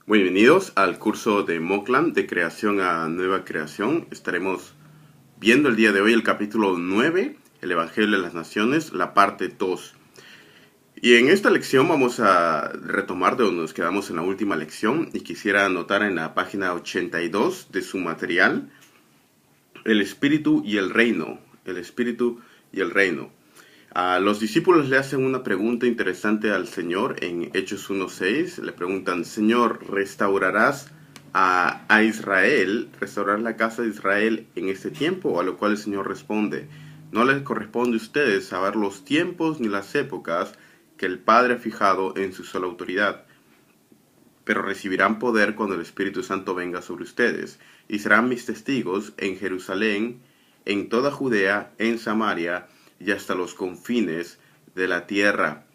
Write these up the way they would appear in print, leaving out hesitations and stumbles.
Bienvenidos al curso de Moklam de creación a nueva creación. Estaremos viendo el día de hoy el capítulo 9, el Evangelio de las Naciones, la parte 2. Y en esta lección vamos a retomar de donde nos quedamos en la última lección, y quisiera anotar en la página 82 de su material el espíritu y el reino. El espíritu y el reino. Los discípulos le hacen una pregunta interesante al Señor en Hechos 1:6. Le preguntan: Señor, ¿restaurarás a Israel, restaurar la casa de Israel en este tiempo? A lo cual el Señor responde: no les corresponde a ustedes saber los tiempos ni las épocas que el Padre ha fijado en su sola autoridad, pero recibirán poder cuando el Espíritu Santo venga sobre ustedes, y serán mis testigos en Jerusalén, en toda Judea, en Samaria y hasta los confines de la tierra.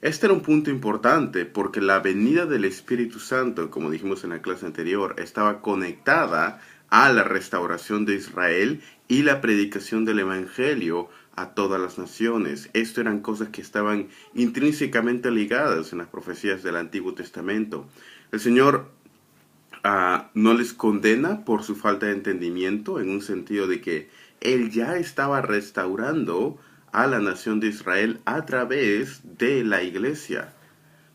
Este era un punto importante porque la venida del Espíritu Santo, como dijimos en la clase anterior, estaba conectada a la restauración de Israel y la predicación del Evangelio a todas las naciones. Esto eran cosas que estaban intrínsecamente ligadas en las profecías del Antiguo Testamento. El Señor no les condena por su falta de entendimiento, en un sentido de que Él ya estaba restaurando a la nación de Israel a través de la iglesia.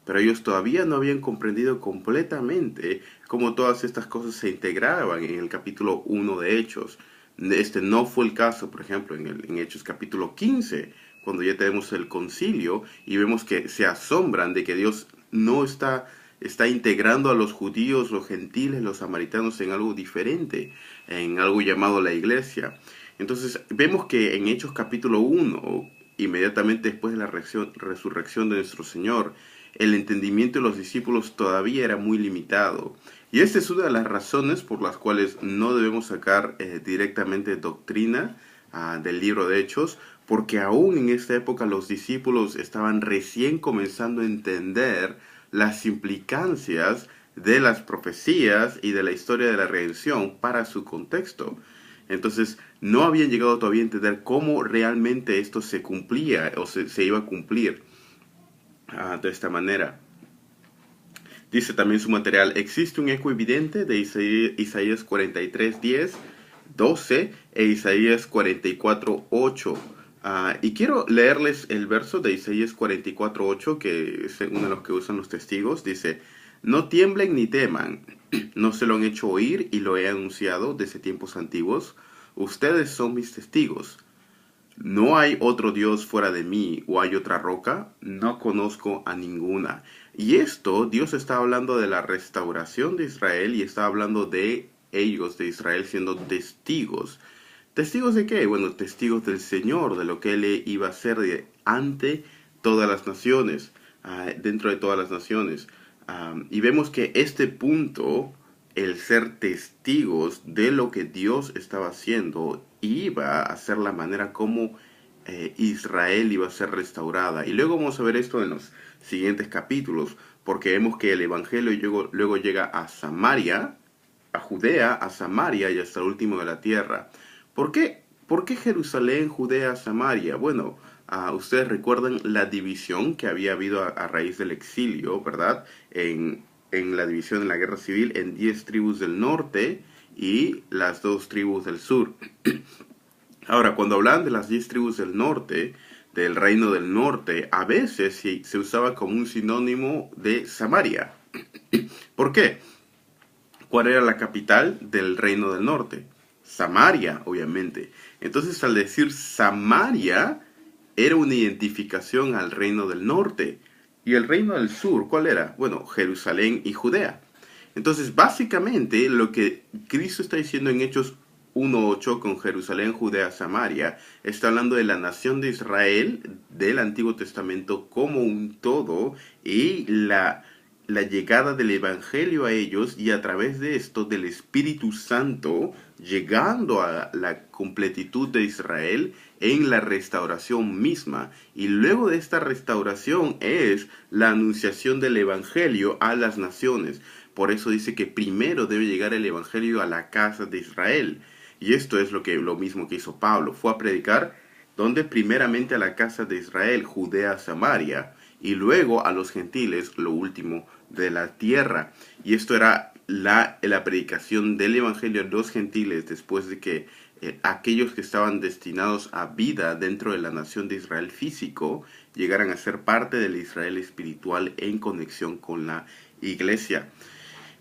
Pero ellos todavía no habían comprendido completamente cómo todas estas cosas se integraban en el capítulo 1 de Hechos. Este no fue el caso, por ejemplo, en Hechos capítulo 15, cuando ya tenemos el concilio y vemos que se asombran de que Dios no está integrando a los judíos, los gentiles, los samaritanos en algo diferente, en algo llamado la iglesia. Entonces vemos que en Hechos capítulo 1, inmediatamente después de la resurrección de nuestro Señor, el entendimiento de los discípulos todavía era muy limitado. Y esta es una de las razones por las cuales no debemos sacar directamente doctrina del libro de Hechos, porque aún en esta época los discípulos estaban recién comenzando a entender las implicancias de las profecías y de la historia de la redención para su contexto. Entonces no habían llegado todavía a entender cómo realmente esto se cumplía o se iba a cumplir de esta manera. Dice también su material: existe un eco evidente de Isaías 43:10, 12 e Isaías 44:8. Y quiero leerles el verso de Isaías 44:8, que es uno de los que usan los testigos. Dice: no tiemblen ni teman, no se lo han hecho oír y lo he anunciado desde tiempos antiguos. Ustedes son mis testigos. No hay otro Dios fuera de mí, o hay otra roca, no conozco a ninguna. Y esto, Dios está hablando de la restauración de Israel y está hablando de ellos, de Israel, siendo testigos. ¿Testigos de qué? Bueno, testigos del Señor, de lo que Él iba a hacer ante todas las naciones, dentro de todas las naciones. Y vemos que este punto, el ser testigos de lo que Dios estaba haciendo, iba a ser la manera como Israel iba a ser restaurada. Y luego vamos a ver esto en los siguientes capítulos, porque vemos que el Evangelio luego llega a Samaria, a Judea, a Samaria y hasta el último de la tierra. ¿Por qué? ¿Por qué Jerusalén, Judea, Samaria? Bueno, ustedes recuerdan la división que había habido a raíz del exilio, ¿verdad? En la división en la guerra civil, en 10 tribus del norte y las 2 tribus del sur. Ahora, cuando hablaban de las 10 tribus del norte, del reino del norte, a veces se usaba como un sinónimo de Samaria. ¿Por qué? ¿Cuál era la capital del reino del norte? Samaria, obviamente. Entonces, al decir Samaria, era una identificación al reino del norte. ¿Y el reino del sur cuál era? Bueno, Jerusalén y Judea. Entonces, básicamente, lo que Cristo está diciendo en Hechos 1:8 con Jerusalén, Judea, Samaria, está hablando de la nación de Israel del Antiguo Testamento como un todo y la llegada del Evangelio a ellos, y a través de esto del Espíritu Santo llegando a la completitud de Israel en la restauración misma. Y luego de esta restauración es la anunciación del Evangelio a las naciones. Por eso dice que primero debe llegar el Evangelio a la casa de Israel. Y esto es lo mismo que hizo Pablo. Fue a predicar, donde primeramente a la casa de Israel, Judea, Samaria. y luego a los gentiles lo último de la tierra. Y esto era la predicación del evangelio a los gentiles después de que aquellos que estaban destinados a vida dentro de la nación de Israel físico llegaran a ser parte del Israel espiritual en conexión con la iglesia.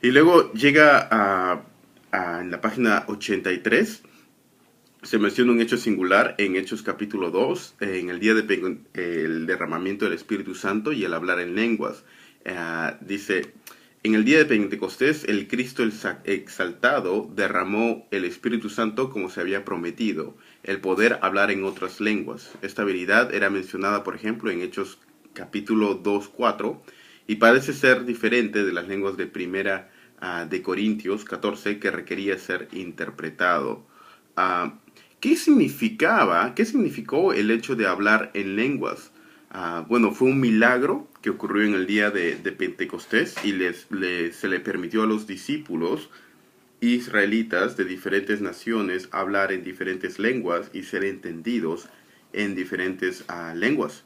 Y luego llega en la página 83, se menciona un hecho singular en Hechos capítulo 2, en el día del derramamiento del Espíritu Santo y el hablar en lenguas. Dice, en el día de Pentecostés, el Cristo exaltado derramó el Espíritu Santo como se había prometido, el poder hablar en otras lenguas. Esta habilidad era mencionada, por ejemplo, en Hechos capítulo 2, 4, y parece ser diferente de las lenguas de primera de Corintios 14, que requería ser interpretado. ¿Qué significó el hecho de hablar en lenguas? Bueno, fue un milagro que ocurrió en el día de Pentecostés y se le permitió a los discípulos israelitas de diferentes naciones hablar en diferentes lenguas y ser entendidos en diferentes lenguas.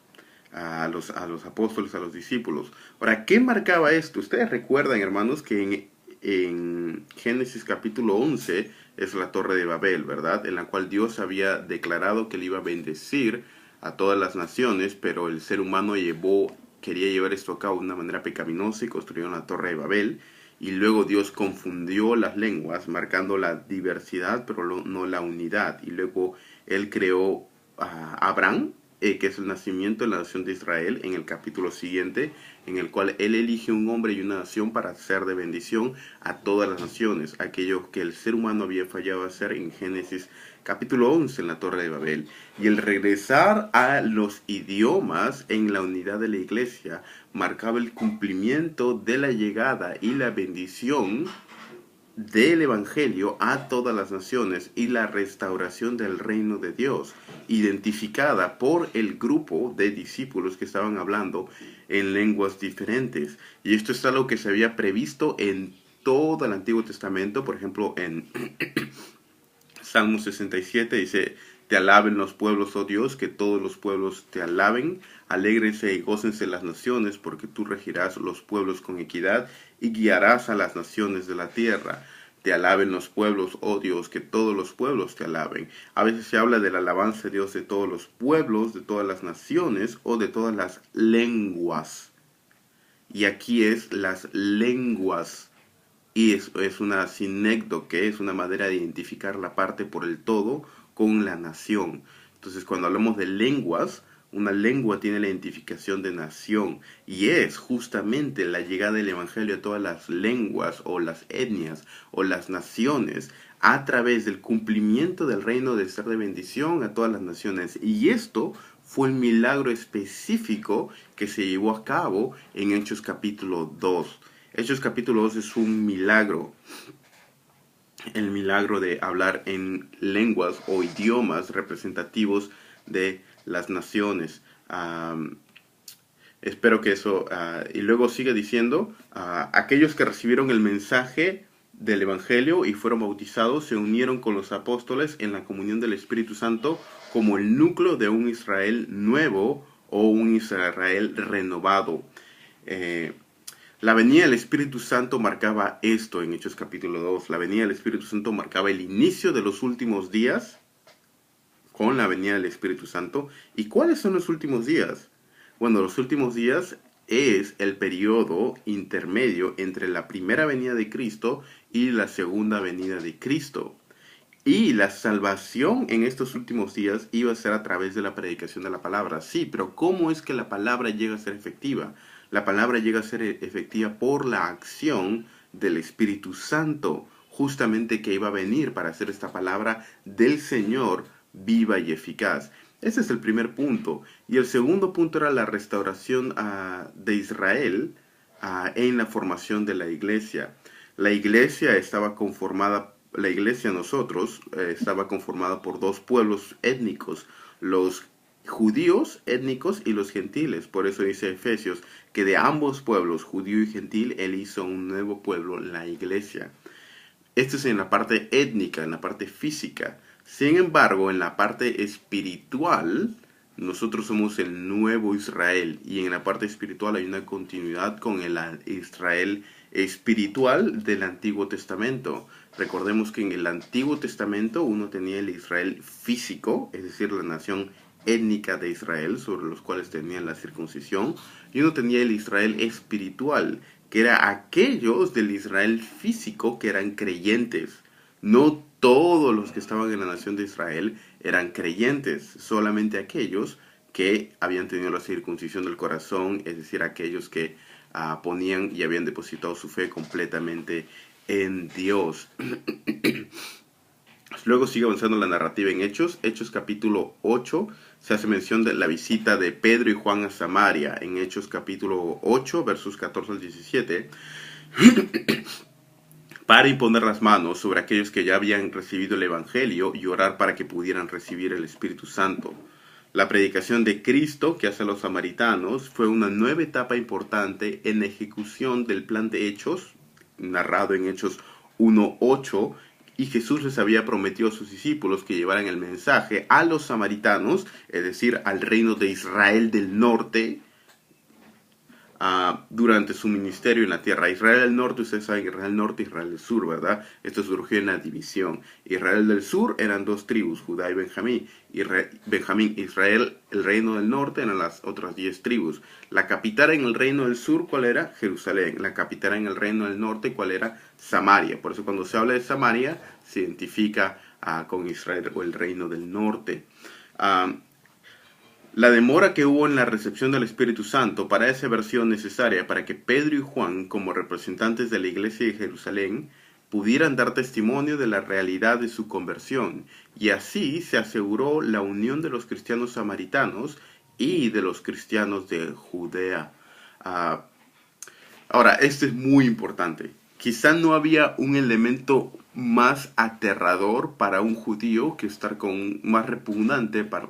A los apóstoles, a los discípulos. Ahora, ¿qué marcaba esto? Ustedes recuerdan, hermanos, que en Génesis capítulo 11 es la Torre de Babel, ¿verdad? En la cual Dios había declarado que le iba a bendecir a todas las naciones, pero el ser humano quería llevar esto a cabo de una manera pecaminosa y construyó la Torre de Babel. Y luego Dios confundió las lenguas, marcando la diversidad, pero no la unidad. Y luego Él creó a Abraham, que es el nacimiento de la nación de Israel, en el capítulo siguiente, en el cual Él elige un hombre y una nación para ser de bendición a todas las naciones, aquello que el ser humano había fallado a hacer en Génesis capítulo 11 en la Torre de Babel. Y el regresar a los idiomas en la unidad de la iglesia marcaba el cumplimiento de la llegada y la bendición del Evangelio a todas las naciones y la restauración del reino de Dios, identificada por el grupo de discípulos que estaban hablando en lenguas diferentes. Y esto es algo que se había previsto en todo el Antiguo Testamento. Por ejemplo, en Salmo 67 dice: te alaben los pueblos, oh Dios, que todos los pueblos te alaben, alégrense y gócense las naciones, porque tú regirás los pueblos con equidad y guiarás a las naciones de la tierra. Te alaben los pueblos, oh Dios, que todos los pueblos te alaben. A veces se habla de la alabanza de Dios de todos los pueblos, de todas las naciones o de todas las lenguas. Y aquí es las lenguas. Y es una sinécdoque, es una manera de identificar la parte por el todo con la nación. Entonces, cuando hablamos de lenguas, una lengua tiene la identificación de nación, y es justamente la llegada del Evangelio a todas las lenguas o las etnias o las naciones a través del cumplimiento del reino de ser de bendición a todas las naciones. Y esto fue el milagro específico que se llevó a cabo en Hechos capítulo 2. Hechos capítulo 2 es un milagro. El milagro de hablar en lenguas o idiomas representativos de las naciones. Espero que eso... y luego sigue diciendo, aquellos que recibieron el mensaje del Evangelio y fueron bautizados se unieron con los apóstoles en la comunión del Espíritu Santo como el núcleo de un Israel nuevo o un Israel renovado. La venida del Espíritu Santo marcaba esto en Hechos capítulo 2. La venida del Espíritu Santo marcaba el inicio de los últimos días con la venida del Espíritu Santo. ¿Y cuáles son los últimos días? Bueno, los últimos días es el periodo intermedio entre la primera venida de Cristo y la segunda venida de Cristo. Y la salvación en estos últimos días iba a ser a través de la predicación de la palabra. Sí, pero ¿cómo es que la palabra llega a ser efectiva? La palabra llega a ser efectiva por la acción del Espíritu Santo, justamente que iba a venir para hacer esta palabra del Señor viva y eficaz. Ese es el primer punto. Y el segundo punto era la restauración de Israel en la formación de la iglesia. La iglesia estaba conformada, nosotros, estaba conformada por dos pueblos étnicos, los judíos étnicos y los gentiles. Por eso dice Efesios que de ambos pueblos, judío y gentil, Él hizo un nuevo pueblo, la iglesia. Esto es en la parte étnica, en la parte física. Sin embargo, en la parte espiritual, Nosotros somos el nuevo Israel y en la parte espiritual hay una continuidad con el Israel espiritual del Antiguo Testamento. Recordemos que en el Antiguo Testamento uno tenía el Israel físico, es decir, la nación étnica de Israel, sobre los cuales tenían la circuncisión, y uno tenía el Israel espiritual, que era aquellos del Israel físico que eran creyentes. No todos los que estaban en la nación de Israel eran creyentes, solamente aquellos que habían tenido la circuncisión del corazón, es decir, aquellos que ponían y habían depositado su fe completamente en Dios. Luego sigue avanzando la narrativa en Hechos. Hechos capítulo 8, se hace mención de la visita de Pedro y Juan a Samaria. En Hechos capítulo 8, versos 14 al 17, para imponer las manos sobre aquellos que ya habían recibido el Evangelio y orar para que pudieran recibir el Espíritu Santo. La predicación de Cristo que hace a los samaritanos fue una nueva etapa importante en la ejecución del plan de Hechos, narrado en Hechos 1:8, y Jesús les había prometido a sus discípulos que llevaran el mensaje a los samaritanos, es decir, al reino de Israel del norte, durante su ministerio en la tierra. Israel del norte, ustedes saben, Israel del norte y Israel del sur, ¿verdad? Esto surgió en la división. Israel del sur eran dos tribus, Judá y Benjamín. Israel, el reino del norte, eran las otras 10 tribus. La capital en el reino del sur, ¿cuál era? Jerusalén. La capital en el reino del norte, ¿cuál era? Samaria. Por eso cuando se habla de Samaria, se identifica con Israel o el reino del norte. La demora que hubo en la recepción del Espíritu Santo para esa versión necesaria para que Pedro y Juan, como representantes de la iglesia de Jerusalén, pudieran dar testimonio de la realidad de su conversión, y así se aseguró la unión de los cristianos samaritanos y de los cristianos de Judea. Ahora, esto es muy importante. Quizá no había un elemento más aterrador para un judío que estar con más repugnante para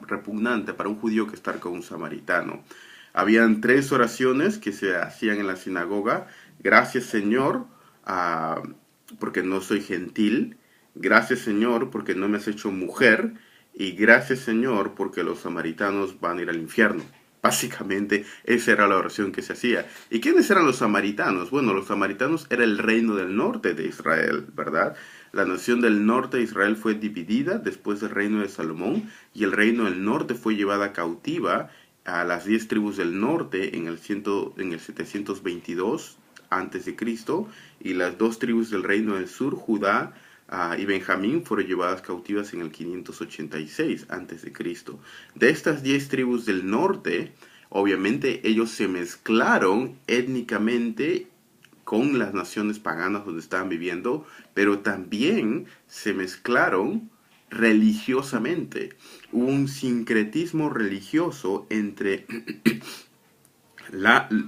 un judío que estar con un samaritano. Habían 3 oraciones que se hacían en la sinagoga. Gracias, Señor, porque no soy gentil. Gracias, Señor, porque no me has hecho mujer. Y gracias, Señor, porque los samaritanos van a ir al infierno. Básicamente esa era la oración que se hacía. ¿Y quiénes eran los samaritanos? Bueno, los samaritanos era el reino del norte de Israel, ¿verdad? La nación del norte de Israel fue dividida después del reino de Salomón, y el reino del norte fue llevada cautiva a las 10 tribus del norte en el 722 a.C., y las 2 tribus del reino del sur, Judá y Benjamín, fueron llevadas cautivas en el 586 a.C. De estas 10 tribus del norte, obviamente ellos se mezclaron étnicamente con las naciones paganas donde estaban viviendo, pero también se mezclaron religiosamente. Hubo un sincretismo religioso entre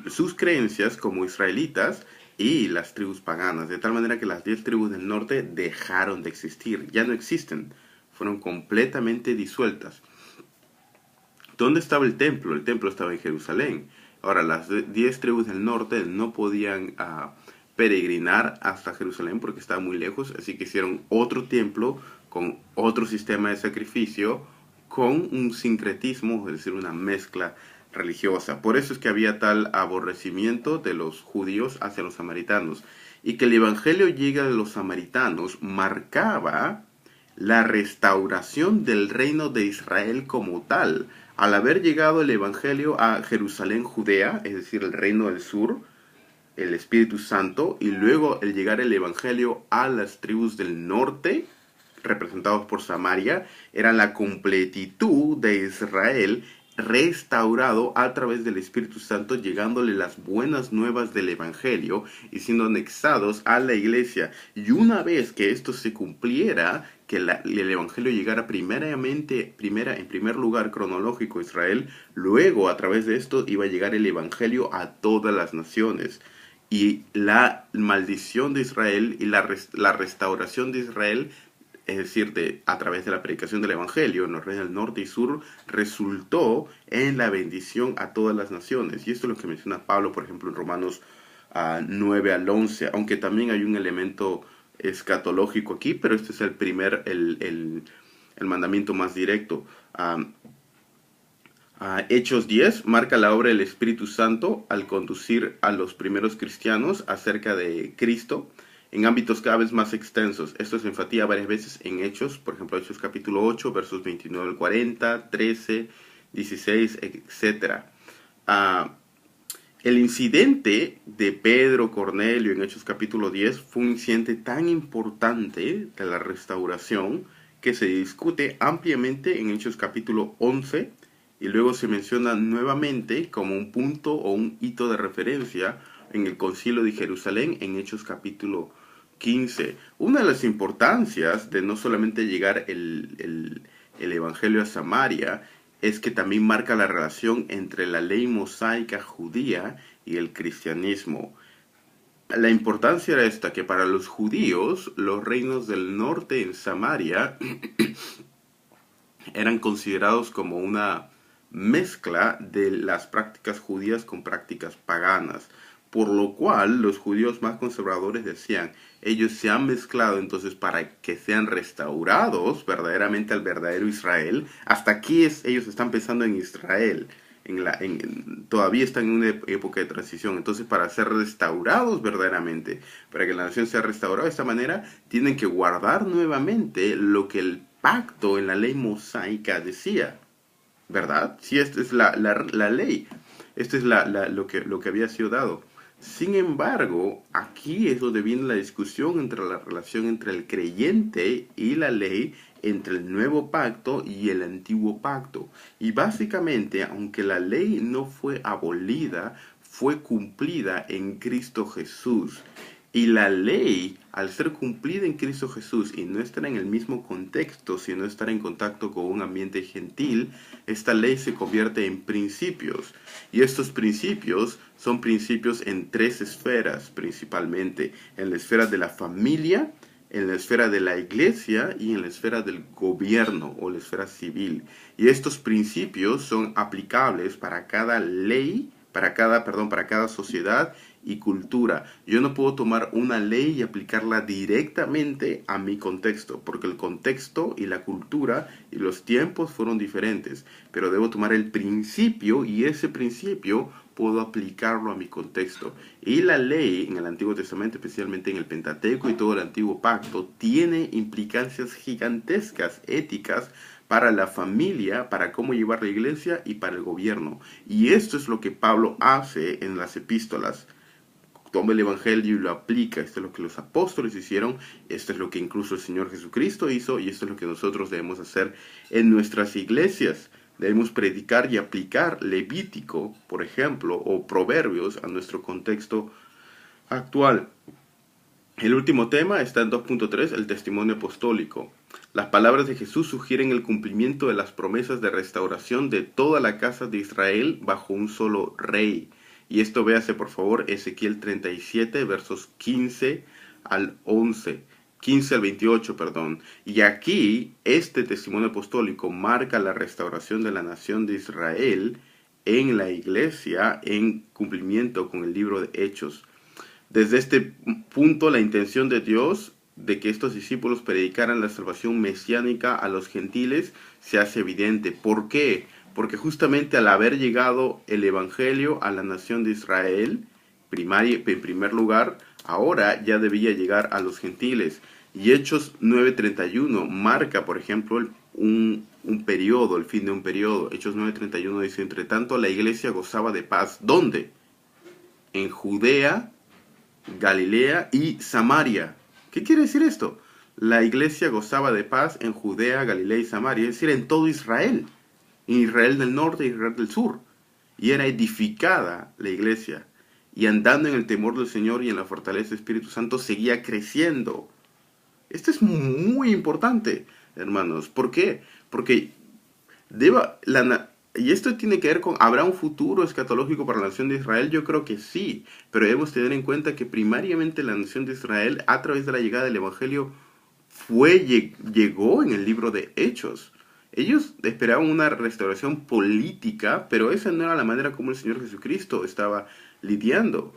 sus creencias como israelitas y las tribus paganas, de tal manera que las 10 tribus del norte dejaron de existir, ya no existen, fueron completamente disueltas. ¿Dónde estaba el templo? El templo estaba en Jerusalén. Ahora, las 10 tribus del norte no podían peregrinar hasta Jerusalén porque estaba muy lejos, así que hicieron otro templo con otro sistema de sacrificio, con un sincretismo, es decir, una mezcla religiosa. Por eso es que había tal aborrecimiento de los judíos hacia los samaritanos. Y que el evangelio llegue a los samaritanos marcaba la restauración del reino de Israel como tal. Al haber llegado el evangelio a Jerusalén, Judea, es decir, el reino del sur, el Espíritu Santo, y luego el llegar el evangelio a las tribus del norte, representados por Samaria, eran la completitud de Israel restaurado a través del Espíritu Santo, llegándole las buenas nuevas del Evangelio y siendo anexados a la iglesia. Y una vez que esto se cumpliera, que el Evangelio llegara en primer lugar cronológico a Israel, luego a través de esto iba a llegar el Evangelio a todas las naciones. Y la maldición de Israel y la restauración de Israel, es decir, a través de la predicación del Evangelio en los reinos del norte y sur, resultó en la bendición a todas las naciones. Y esto es lo que menciona Pablo, por ejemplo, en Romanos 9 al 11, aunque también hay un elemento escatológico aquí, pero este es el mandamiento más directo. Hechos 10 marca la obra del Espíritu Santo al conducir a los primeros cristianos acerca de Cristo en ámbitos cada vez más extensos. Esto se enfatiza varias veces en Hechos, por ejemplo, Hechos capítulo 8, versos 29 al 40, 13, 16, etc. El incidente de Pedro Cornelio en Hechos capítulo 10 fue un incidente tan importante de la restauración que se discute ampliamente en Hechos capítulo 11 y luego se menciona nuevamente como un punto o un hito de referencia en el Concilio de Jerusalén en Hechos capítulo 15. Una de las importancias de no solamente llegar el Evangelio a Samaria es que también marca la relación entre la ley mosaica judía y el cristianismo. La importancia era esta, que para los judíos, los reinos del norte en Samaria eran considerados como una mezcla de las prácticas judías con prácticas paganas, por lo cual los judíos más conservadores decían, ellos se han mezclado, entonces para que sean restaurados verdaderamente al verdadero Israel, hasta aquí ellos están pensando en Israel, todavía están en una época de transición, entonces para ser restaurados verdaderamente, para que la nación sea restaurada de esta manera, tienen que guardar nuevamente lo que el pacto en la ley mosaica decía, ¿verdad? Si esta es la ley, esto es lo que había sido dado. Sin embargo, aquí es donde viene la discusión entre la relación entre el creyente y la ley, entre el nuevo pacto y el antiguo pacto. Y básicamente, aunque la ley no fue abolida, fue cumplida en Cristo Jesús. Y la ley, al ser cumplida en Cristo Jesús y no estar en el mismo contexto, sino estar en contacto con un ambiente gentil, esta ley se convierte en principios. Y estos principios son principios en tres esferas principalmente. En la esfera de la familia, en la esfera de la iglesia y en la esfera del gobierno o la esfera civil. Y estos principios son aplicables para cada ley, para cada sociedad y cultura. Yo no puedo tomar una ley y aplicarla directamente a mi contexto, porque el contexto y la cultura y los tiempos fueron diferentes, pero debo tomar el principio y ese principio puedo aplicarlo a mi contexto. Y la ley en el Antiguo Testamento, especialmente en el Pentateuco y todo el Antiguo Pacto, tiene implicancias gigantescas éticas para la familia, para cómo llevar la iglesia y para el gobierno. Y esto es lo que Pablo hace en las epístolas. Toma el Evangelio y lo aplica. Esto es lo que los apóstoles hicieron, esto es lo que incluso el Señor Jesucristo hizo y esto es lo que nosotros debemos hacer en nuestras iglesias. Debemos predicar y aplicar Levítico, por ejemplo, o Proverbios a nuestro contexto actual. El último tema está en 2.3, el testimonio apostólico. Las palabras de Jesús sugieren el cumplimiento de las promesas de restauración de toda la casa de Israel bajo un solo rey. Y esto véase por favor Ezequiel 37, versos 15 al 11. 15 al 28, perdón. Y aquí este testimonio apostólico marca la restauración de la nación de Israel en la iglesia en cumplimiento con el libro de Hechos. Desde este punto, la intención de Dios de que estos discípulos predicaran la salvación mesiánica a los gentiles se hace evidente. ¿Por qué? Porque justamente al haber llegado el Evangelio a la nación de Israel, en primer lugar, ahora ya debía llegar a los gentiles. Y Hechos 9:31 marca, por ejemplo, un periodo, el fin de un periodo. Hechos 9:31 dice, entre tanto la iglesia gozaba de paz. ¿Dónde? En Judea, Galilea y Samaria. ¿Qué quiere decir esto? La iglesia gozaba de paz en Judea, Galilea y Samaria, es decir, en todo Israel. En Israel del norte y Israel del sur. Y era edificada la iglesia. Y andando en el temor del Señor y en la fortaleza del Espíritu Santo, seguía creciendo. Esto es muy importante, hermanos. ¿Por qué? Porque y esto tiene que ver con, ¿habrá un futuro escatológico para la nación de Israel? Yo creo que sí, pero debemos tener en cuenta que primariamente la nación de Israel, a través de la llegada del Evangelio, llegó en el libro de Hechos. Ellos esperaban una restauración política, pero esa no era la manera como el Señor Jesucristo estaba lidiando.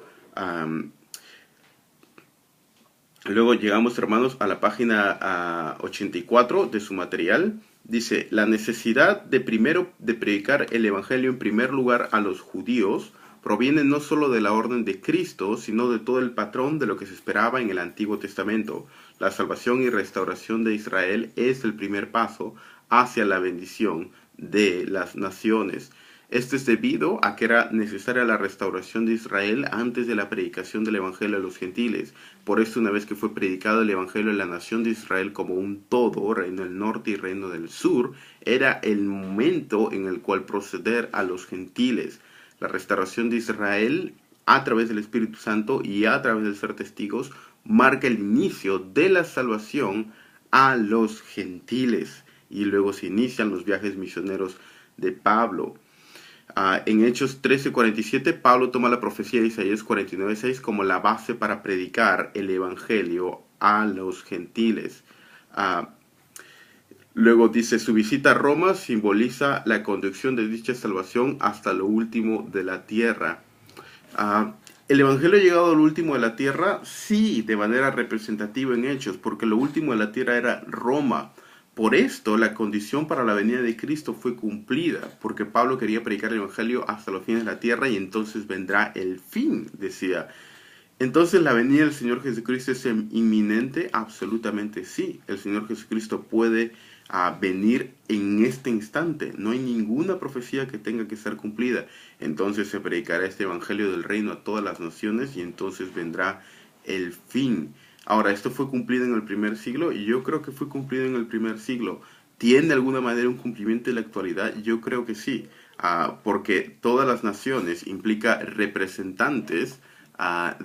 Luego llegamos, hermanos, a la página 84 de su material. Dice, la necesidad de predicar el Evangelio en primer lugar a los judíos proviene no solo de la orden de Cristo, sino de todo el patrón de lo que se esperaba en el Antiguo Testamento. La salvación y restauración de Israel es el primer paso hacia la bendición de las naciones. Esto es debido a que era necesaria la restauración de Israel antes de la predicación del Evangelio a los gentiles. Por esto, una vez que fue predicado el Evangelio a la nación de Israel como un todo, reino del norte y reino del sur, era el momento en el cual proceder a los gentiles. La restauración de Israel a través del Espíritu Santo y a través de ser testigos marca el inicio de la salvación a los gentiles. Y luego se inician los viajes misioneros de Pablo. En Hechos 13:47, Pablo toma la profecía de Isaías 49:6 como la base para predicar el Evangelio a los gentiles. Luego dice, su visita a Roma simboliza la conducción de dicha salvación hasta lo último de la tierra. ¿El Evangelio ha llegado al último de la tierra? Sí, de manera representativa en Hechos, porque lo último de la tierra era Roma. Por esto, la condición para la venida de Cristo fue cumplida, porque Pablo quería predicar el Evangelio hasta los fines de la tierra y entonces vendrá el fin, decía. Entonces, ¿la venida del Señor Jesucristo es inminente? Absolutamente sí. El Señor Jesucristo puede venir en este instante. No hay ninguna profecía que tenga que ser cumplida. Entonces se predicará este Evangelio del reino a todas las naciones y entonces vendrá el fin. Ahora, ¿esto fue cumplido en el primer siglo? Y yo creo que fue cumplido en el primer siglo. ¿Tiene de alguna manera un cumplimiento en la actualidad? Yo creo que sí, porque todas las naciones implica representantes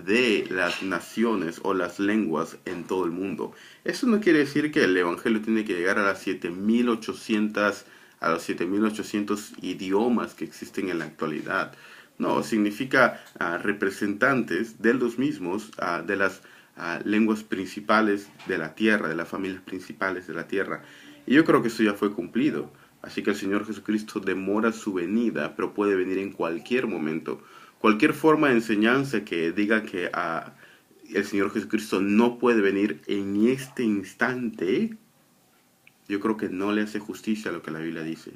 de las naciones o las lenguas en todo el mundo. Eso no quiere decir que el Evangelio tiene que llegar a las 7.800 idiomas que existen en la actualidad. No, significa representantes de los mismos, de las lenguas principales de la tierra, de las familias principales de la tierra. Y yo creo que eso ya fue cumplido. Así que el Señor Jesucristo demora su venida, pero puede venir en cualquier momento. Cualquier forma de enseñanza que diga que el Señor Jesucristo no puede venir en este instante, yo creo que no le hace justicia a lo que la Biblia dice.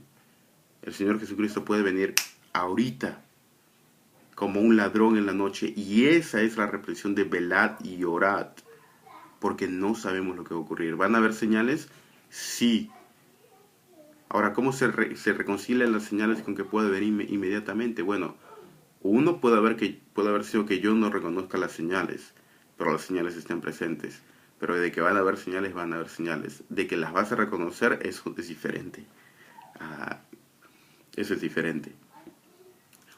El Señor Jesucristo puede venir ahorita, como un ladrón en la noche, y esa es la represión de velad y orad, porque no sabemos lo que va a ocurrir. ¿Van a haber señales? Sí. Ahora, ¿cómo se reconcilian las señales con que puede venir inmediatamente? Bueno, uno puede haber sido que yo no reconozca las señales, pero las señales estén presentes. Pero de que van a haber señales, van a haber señales. De que las vas a reconocer, eso es diferente. Eso es diferente.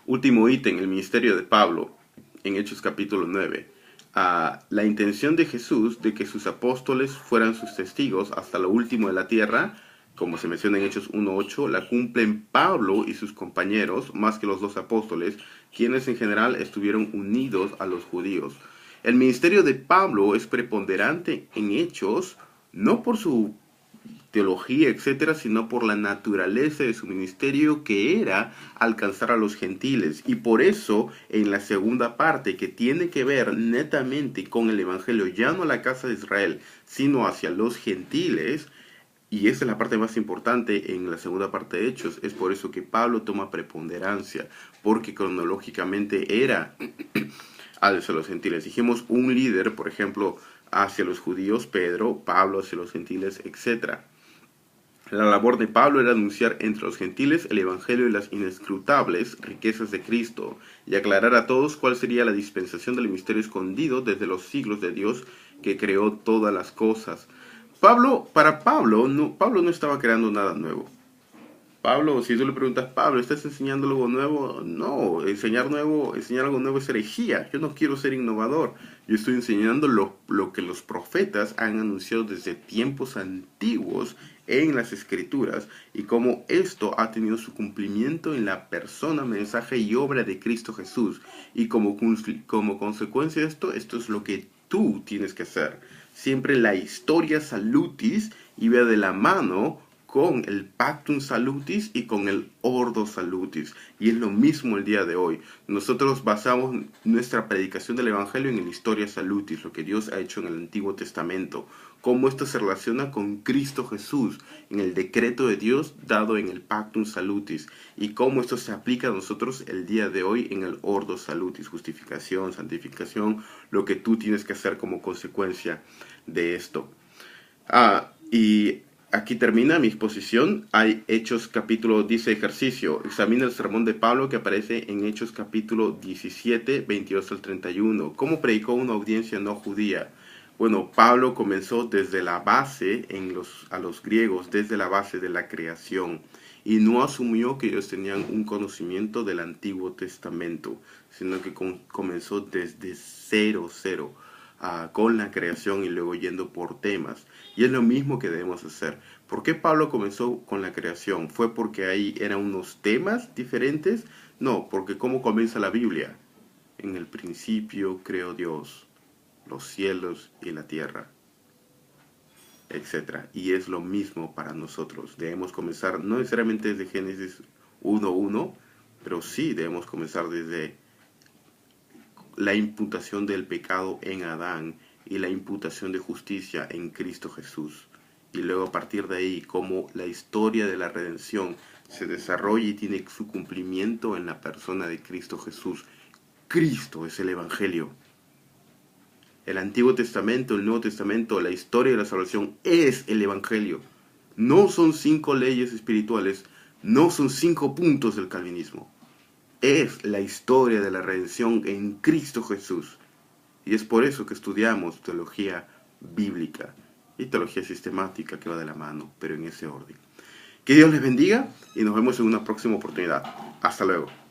Último ítem, el ministerio de Pablo, en Hechos capítulo 9. La intención de Jesús de que sus apóstoles fueran sus testigos hasta lo último de la tierra, como se menciona en Hechos 1:8, la cumplen Pablo y sus compañeros, más que los dos apóstoles, quienes en general estuvieron unidos a los judíos. El ministerio de Pablo es preponderante en Hechos, no por su teología, etcétera, sino por la naturaleza de su ministerio, que era alcanzar a los gentiles. Y por eso, en la segunda parte, que tiene que ver netamente con el evangelio, ya no a la casa de Israel, sino hacia los gentiles, y esa es la parte más importante en la segunda parte de Hechos, es por eso que Pablo toma preponderancia, porque cronológicamente era hacia los gentiles. Dijimos un líder, por ejemplo, hacia los judíos, Pedro, Pablo hacia los gentiles, etcétera. La labor de Pablo era anunciar entre los gentiles el evangelio y las inescrutables riquezas de Cristo, y aclarar a todos cuál sería la dispensación del misterio escondido desde los siglos de Dios que creó todas las cosas. Para Pablo no estaba creando nada nuevo. Pablo, si tú le preguntas, Pablo, ¿estás enseñando algo nuevo? No, enseñar algo nuevo es herejía. Yo no quiero ser innovador. Yo estoy enseñando lo que los profetas han anunciado desde tiempos antiguos en las escrituras, y cómo esto ha tenido su cumplimiento en la persona, mensaje y obra de Cristo Jesús. Y como consecuencia de esto es lo que tú tienes que hacer. Siempre la historia salutis iba de la mano con el Pactum Salutis y con el Ordo Salutis. Y es lo mismo el día de hoy. Nosotros basamos nuestra predicación del Evangelio en el Historia Salutis, lo que Dios ha hecho en el Antiguo Testamento, cómo esto se relaciona con Cristo Jesús, en el decreto de Dios dado en el Pactum Salutis, y cómo esto se aplica a nosotros el día de hoy en el Ordo Salutis, justificación, santificación, lo que tú tienes que hacer como consecuencia de esto. Y aquí termina mi exposición. Hay Hechos capítulo, dice ejercicio. Examina el sermón de Pablo que aparece en Hechos capítulo 17, 22 al 31. ¿Cómo predicó una audiencia no judía? Bueno, Pablo comenzó desde la base a los griegos, desde la base de la creación. Y no asumió que ellos tenían un conocimiento del Antiguo Testamento, sino que comenzó desde cero, con la creación y luego yendo por temas. Y es lo mismo que debemos hacer. ¿Por qué Pablo comenzó con la creación? ¿Fue porque ahí eran unos temas diferentes? No, porque ¿cómo comienza la Biblia? En el principio creó Dios los cielos y la tierra, etc. Y es lo mismo para nosotros. Debemos comenzar no necesariamente desde Génesis 1:1, pero sí debemos comenzar desde la imputación del pecado en Adán y la imputación de justicia en Cristo Jesús. Y luego a partir de ahí, cómo la historia de la redención se desarrolla y tiene su cumplimiento en la persona de Cristo Jesús. Cristo es el Evangelio. El Antiguo Testamento, el Nuevo Testamento, la historia de la salvación es el Evangelio. No son 5 leyes espirituales, no son 5 puntos del calvinismo. Es la historia de la redención en Cristo Jesús. Y es por eso que estudiamos teología bíblica y teología sistemática que va de la mano, pero en ese orden. Que Dios les bendiga y nos vemos en una próxima oportunidad. Hasta luego.